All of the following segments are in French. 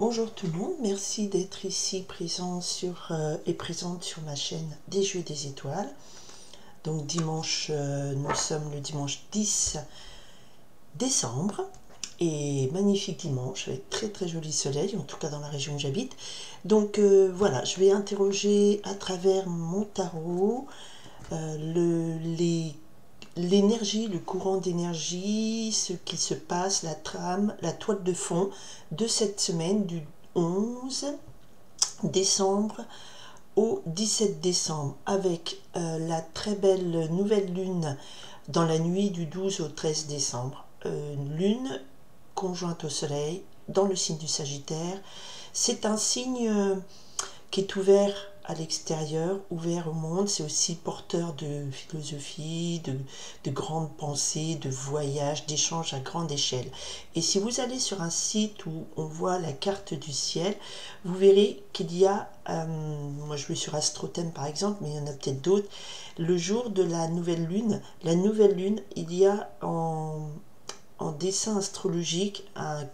Bonjour tout le monde, merci d'être ici présente sur ma chaîne des Jeux des Étoiles. Donc dimanche, nous sommes le dimanche 10 décembre et magnifique dimanche avec très très joli soleil, en tout cas dans la région où j'habite. Donc voilà, je vais interroger à travers mon tarot l'énergie, le courant d'énergie, ce qui se passe, la trame, la toile de fond de cette semaine du 11 décembre au 17 décembre avec la très belle nouvelle lune dans la nuit du 12 au 13 décembre. Lune conjointe au soleil dans le signe du Sagittaire. C'est un signe qui est ouvert à l'extérieur, ouvert au monde. C'est aussi porteur de philosophie, de grandes pensées, de voyages, d'échanges à grande échelle. Et si vous allez sur un site où on voit la carte du ciel, vous verrez qu'il y a, moi je vais sur AstroThème par exemple, mais il y en a peut-être d'autres, le jour de la nouvelle lune, il y a en dessin astrologique un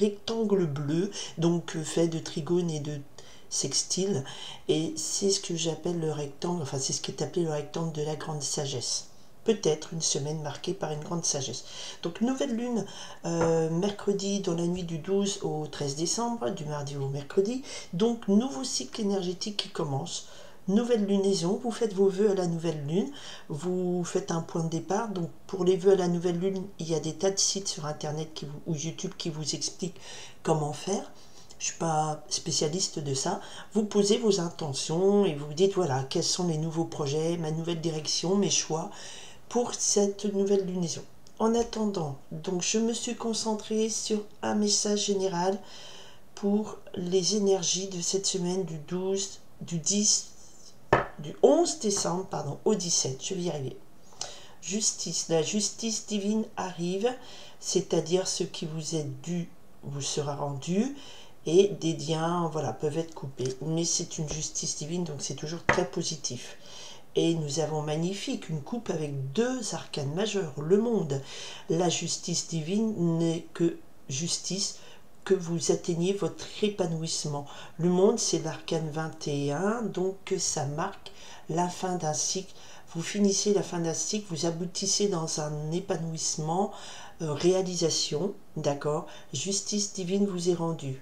rectangle bleu, donc fait de trigones et de sextile, et c'est ce que j'appelle le rectangle, enfin c'est ce qui est appelé le rectangle de la grande sagesse. Peut-être une semaine marquée par une grande sagesse. Donc nouvelle lune mercredi dans la nuit du 12 au 13 décembre, du mardi au mercredi. Donc nouveau cycle énergétique qui commence. Nouvelle lunaison, vous faites vos vœux à la nouvelle lune, vous faites un point de départ. Donc pour les vœux à la nouvelle lune, il y a des tas de sites sur internet ou YouTube qui vous expliquent comment faire. Je ne suis pas spécialiste de ça. Vous posez vos intentions et vous dites voilà, quels sont les nouveaux projets, ma nouvelle direction, mes choix pour cette nouvelle lunaison. En attendant, donc je me suis concentrée sur un message général pour les énergies de cette semaine du 11 décembre au 17. Je vais y arriver. Justice, la justice divine arrive, c'est-à-dire ce qui vous est dû vous sera rendu, et des liens peuvent être coupés. Mais c'est une justice divine, donc c'est toujours très positif. Et nous avons magnifique, une coupe avec deux arcanes majeurs, le monde. La justice divine n'est que justice, que vous atteignez votre épanouissement. Le monde, c'est l'arcane 21, donc ça marque la fin d'un cycle. Vous finissez la fin d'un cycle, vous aboutissez dans un épanouissement, réalisation, d'accord. Justice divine vous est rendue.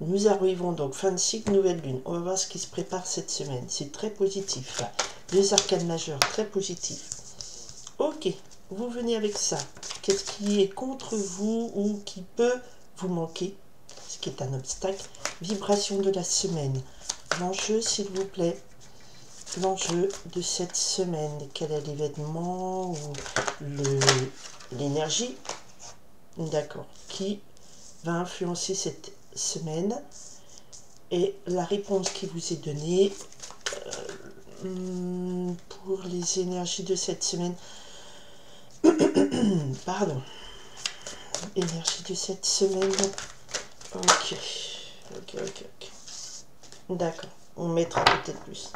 Nous arrivons donc fin de cycle, nouvelle lune. On va voir ce qui se prépare cette semaine. C'est très positif là. Deux arcanes majeures, très positifs. Ok, vous venez avec ça. Qu'est-ce qui est contre vous ou qui peut vous manquer? Ce qui est un obstacle. Vibration de la semaine. L'enjeu, s'il vous plaît. L'enjeu de cette semaine. Quel est l'événement ou l'énergie? D'accord. Qui va influencer cette semaine? Et la réponse qui vous est donnée pour les énergies de cette semaine. Pardon. Énergie de cette semaine. Ok. D'accord. On mettra peut-être plus.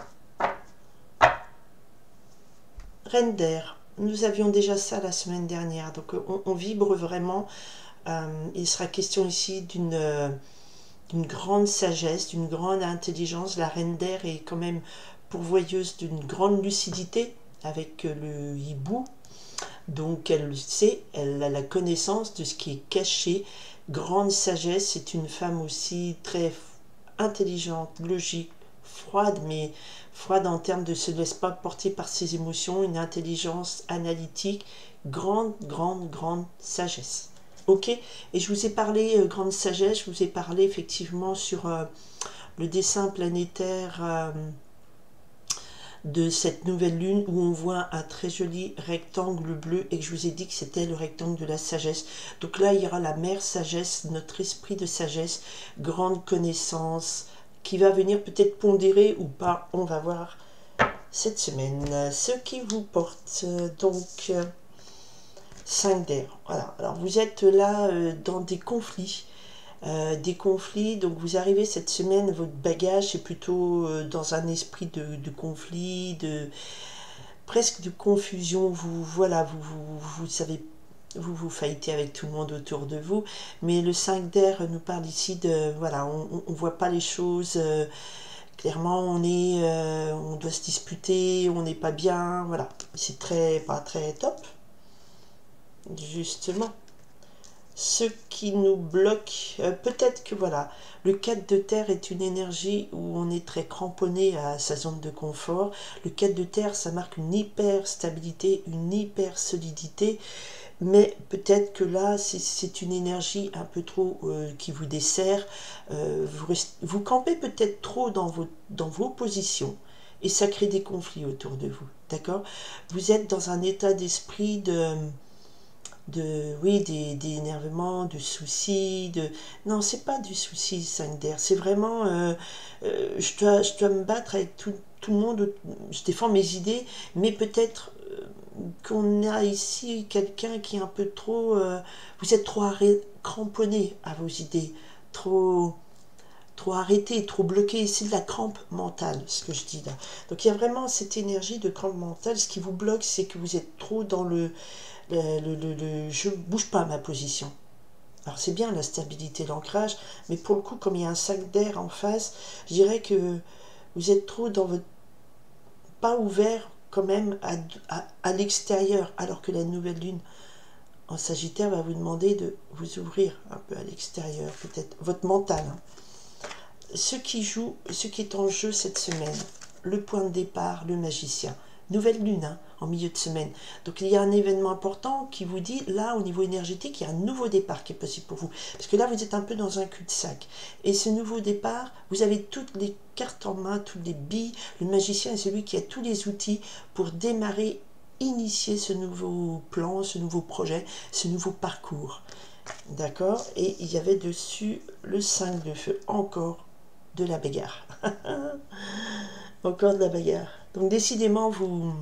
Reine d'air. Nous avions déjà ça la semaine dernière. Donc on vibre vraiment. Il sera question ici d'une grande sagesse, d'une grande intelligence. La reine d'air est quand même pourvoyeuse d'une grande lucidité avec le hibou. Donc elle sait, elle a la connaissance de ce qui est caché. Grande sagesse, c'est une femme aussi très intelligente, logique, froide, mais froide en termes de se laisse pas porter par ses émotions, une intelligence analytique, grande sagesse. Ok, et je vous ai parlé grande sagesse, je vous ai parlé effectivement sur le dessin planétaire de cette nouvelle lune où on voit un très joli rectangle bleu et que je vous ai dit que c'était le rectangle de la sagesse. Donc là, il y aura la mère sagesse, notre esprit de sagesse, grande connaissance, qui va venir peut-être pondérer ou pas, on va voir cette semaine. Ce qui vous porte, donc 5 d'air. Voilà, alors vous êtes là dans des conflits. Donc vous arrivez cette semaine, votre bagage est plutôt dans un esprit de conflit, presque de confusion. Vous savez, vous vous fightez avec tout le monde autour de vous, mais le 5 d'air nous parle ici de, voilà, on voit pas les choses, clairement on doit se disputer, on n'est pas bien, voilà, c'est pas très top, justement. Ce qui nous bloque, peut-être que voilà, le 4 de terre est une énergie où on est très cramponné à sa zone de confort. Le 4 de terre, ça marque une hyper stabilité, une hyper solidité, mais peut-être que là, c'est une énergie un peu trop qui vous dessert. Vous campez peut-être trop dans vos positions et ça crée des conflits autour de vous, d'accord? Vous êtes dans un état d'esprit oui, d'énervement, de soucis, non, c'est pas du souci 5 d'air, c'est vraiment je dois me battre avec tout le monde, je défends mes idées, mais peut-être qu'on a ici quelqu'un qui est un peu trop vous êtes trop cramponné à vos idées, trop arrêté, trop bloqué, c'est de la crampe mentale, ce que je dis là. Donc il y a vraiment cette énergie de crampe mentale, ce qui vous bloque, c'est que vous êtes trop dans je bouge pas ma position. Alors c'est bien la stabilité, l'ancrage, mais pour le coup, comme il y a un sac d'air en face, je dirais que vous êtes trop dans votre pas ouvert quand même à l'extérieur, alors que la nouvelle lune en Sagittaire va vous demander de vous ouvrir un peu à l'extérieur, peut-être votre mental. Hein. Ce qui est en jeu cette semaine, le point de départ, le magicien. Nouvelle lune, hein, en milieu de semaine. Donc il y a un événement important qui vous dit, là, au niveau énergétique, il y a un nouveau départ qui est possible pour vous. Parce que là, vous êtes un peu dans un cul-de-sac. Et ce nouveau départ, vous avez toutes les cartes en main, toutes les billes. Le magicien est celui qui a tous les outils pour démarrer, initier ce nouveau plan, ce nouveau projet, ce nouveau parcours. D'accord? Et il y avait dessus le 5 de feu, encore de la bagarre. Encore de la bagarre. Donc décidément, vous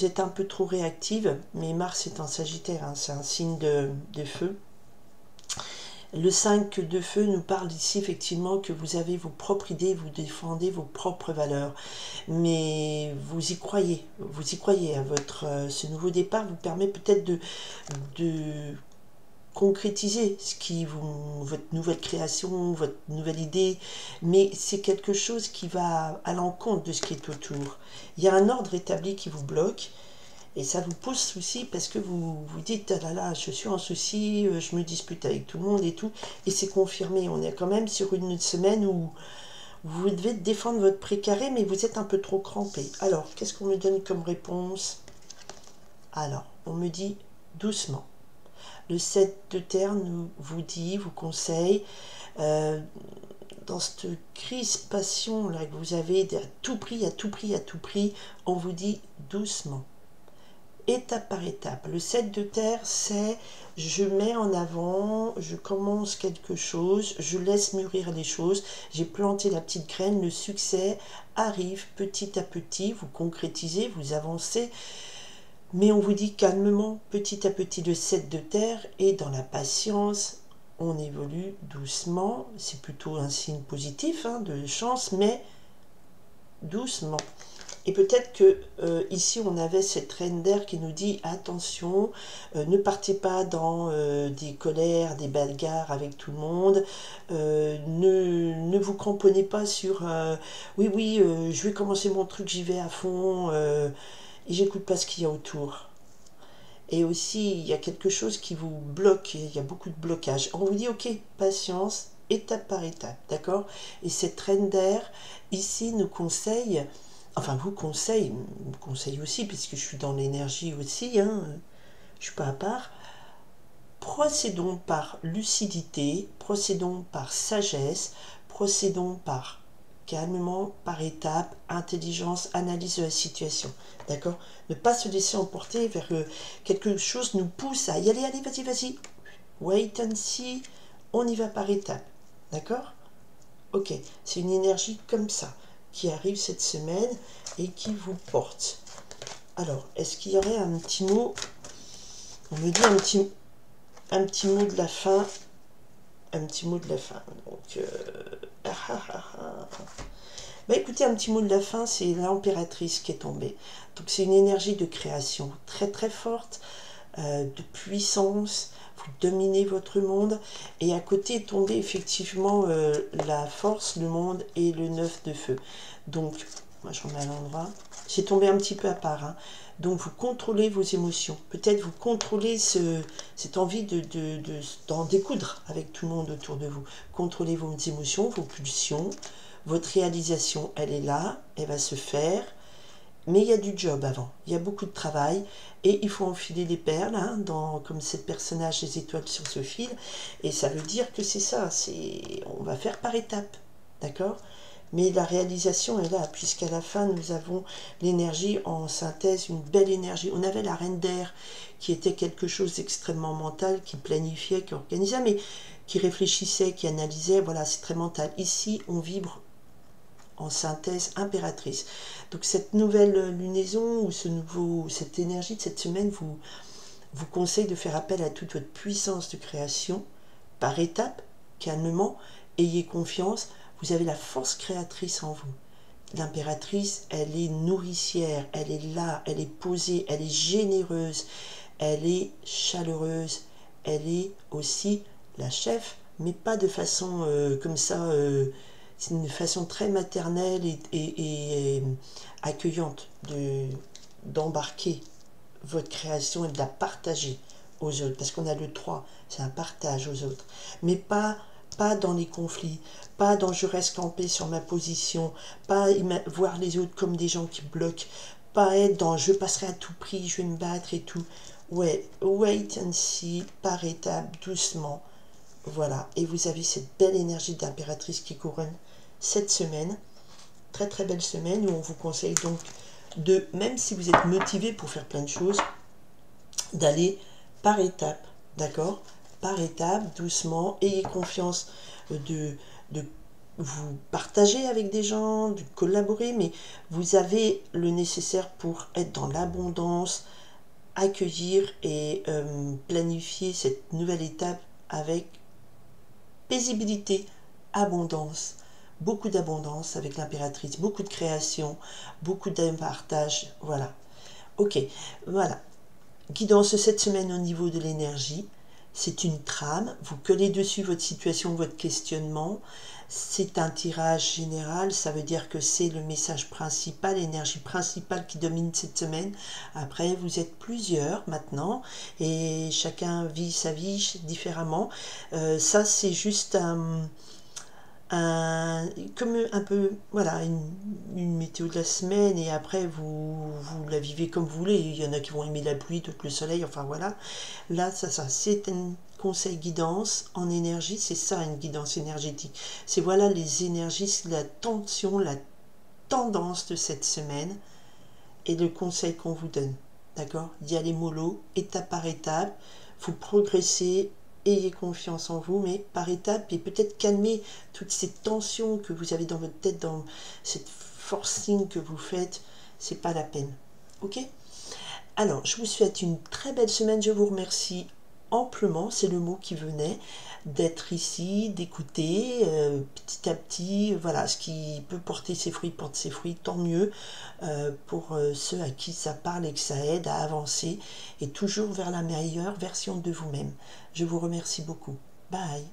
êtes un peu trop réactive, mais Mars est en Sagittaire, hein, c'est un signe de feu. Le 5 de feu nous parle ici effectivement que vous avez vos propres idées, vous défendez vos propres valeurs, mais vous y croyez à ce nouveau départ vous permet peut-être de concrétiser votre nouvelle création, votre nouvelle idée, mais c'est quelque chose qui va à l'encontre de ce qui est autour. Il y a un ordre établi qui vous bloque, et ça vous pose souci parce que vous vous dites, ah là là, je suis en souci, je me dispute avec tout le monde et tout, et c'est confirmé. On est quand même sur une semaine où vous devez défendre votre précaré, mais vous êtes un peu trop crampé. Alors, qu'est-ce qu'on me donne comme réponse? Alors, on me dit doucement. Le 7 de terre vous conseille, dans cette crispation là que vous avez à tout prix, on vous dit doucement, étape par étape. Le 7 de terre, c'est je mets en avant, je commence quelque chose, je laisse mûrir les choses, j'ai planté la petite graine, le succès arrive petit à petit, vous concrétisez, vous avancez. Mais on vous dit calmement, petit à petit, le 7 de terre, et dans la patience, on évolue doucement. C'est plutôt un signe positif, hein, de chance, mais doucement. Et peut-être que ici, on avait cette reine d'air qui nous dit attention, ne partez pas dans des colères, des bagarres avec tout le monde, ne vous cramponnez pas sur oui, je vais commencer mon truc, j'y vais à fond. Et j'écoute pas ce qu'il y a autour. Et aussi, il y a quelque chose qui vous bloque, il y a beaucoup de blocages. On vous dit, ok, patience, étape par étape, d'accord? Et cette reine d'air, ici, nous conseille, enfin, vous conseille aussi, puisque je suis dans l'énergie aussi, hein, je suis pas à part, procédons par lucidité, procédons par sagesse, procédons par calmement, par étapes, intelligence, analyse de la situation. D'accord? Ne pas se laisser emporter vers quelque chose nous pousse à y aller, allez, vas-y. Wait and see, on y va par étapes. D'accord? Ok, c'est une énergie comme ça qui arrive cette semaine et qui vous porte. Alors, est-ce qu'il y aurait un petit mot? On me dit un petit mot de la fin. Un petit mot de la fin. Donc, bah écoutez, un petit mot de la fin, c'est l'impératrice qui est tombée. Donc c'est une énergie de création très très forte. de puissance, vous dominez votre monde, et à côté est tombé effectivement la force, le monde et le 9 de feu. Donc, moi je remets à l'endroit, j'ai tombé un petit peu à part, hein. Donc vous contrôlez vos émotions, peut-être vous contrôlez cette envie d'en découdre avec tout le monde autour de vous. Contrôlez vos émotions, vos pulsions, votre réalisation, elle est là, elle va se faire. Mais il y a du job avant, il y a beaucoup de travail et il faut enfiler les perles, hein, comme cette personnage des étoiles sur ce fil. Et ça veut dire que c'est ça, on va faire par étapes, d'accord? Mais la réalisation est là, puisqu'à la fin, nous avons l'énergie en synthèse, une belle énergie. On avait la reine d'air, qui était quelque chose d'extrêmement mental, qui planifiait, qui organisait, mais qui réfléchissait, qui analysait. Voilà, c'est très mental. Ici, on vibre en synthèse impératrice. Donc cette nouvelle lunaison ou cette énergie de cette semaine vous conseille de faire appel à toute votre puissance de création par étapes, calmement, ayez confiance, vous avez la force créatrice en vous. L'impératrice, elle est nourricière, elle est là, elle est posée, elle est généreuse, elle est chaleureuse, elle est aussi la chef, mais pas de façon comme ça, c'est une façon très maternelle et accueillante d'embarquer votre création et de la partager aux autres, parce qu'on a le 3, c'est un partage aux autres, mais pas dans les conflits, pas dans je reste campé sur ma position, pas voir les autres comme des gens qui bloquent, pas être dans je passerai à tout prix, je vais me battre et tout. Ouais, wait and see, par étapes, doucement, voilà, et vous avez cette belle énergie d'impératrice qui couronne cette semaine, très très belle semaine, où on vous conseille donc même si vous êtes motivé pour faire plein de choses, d'aller par étapes, d'accord? Par étapes, doucement, ayez confiance de vous partager avec des gens, de collaborer, mais vous avez le nécessaire pour être dans l'abondance, accueillir et planifier cette nouvelle étape avec paisibilité, abondance, beaucoup d'abondance avec l'impératrice, beaucoup de création, beaucoup de partage, voilà. Ok, voilà. Guidance cette semaine au niveau de l'énergie, c'est une trame, vous collez dessus votre situation, votre questionnement, c'est un tirage général, ça veut dire que c'est le message principal, l'énergie principale qui domine cette semaine. Après, vous êtes plusieurs maintenant, et chacun vit sa vie différemment. Ça, c'est juste comme un peu, voilà, une météo de la semaine, et après vous la vivez comme vous voulez. Il y en a qui vont aimer la pluie, d'autres le soleil, enfin voilà. Là, ça c'est un conseil guidance en énergie, c'est ça une guidance énergétique. C'est voilà les énergies, la tension, la tendance de cette semaine et le conseil qu'on vous donne. D'accord? D'y aller mollo, étape par étape, vous progressez. Ayez confiance en vous, mais par étapes, et peut-être calmer toutes ces tensions que vous avez dans votre tête, dans cette forcing que vous faites, c'est pas la peine. Ok? Alors, je vous souhaite une très belle semaine, je vous remercie amplement, c'est le mot qui venait, d'être ici, d'écouter petit à petit, voilà, ce qui peut porter ses fruits porte ses fruits, tant mieux pour ceux à qui ça parle et que ça aide à avancer et toujours vers la meilleure version de vous-même. Je vous remercie beaucoup. Bye.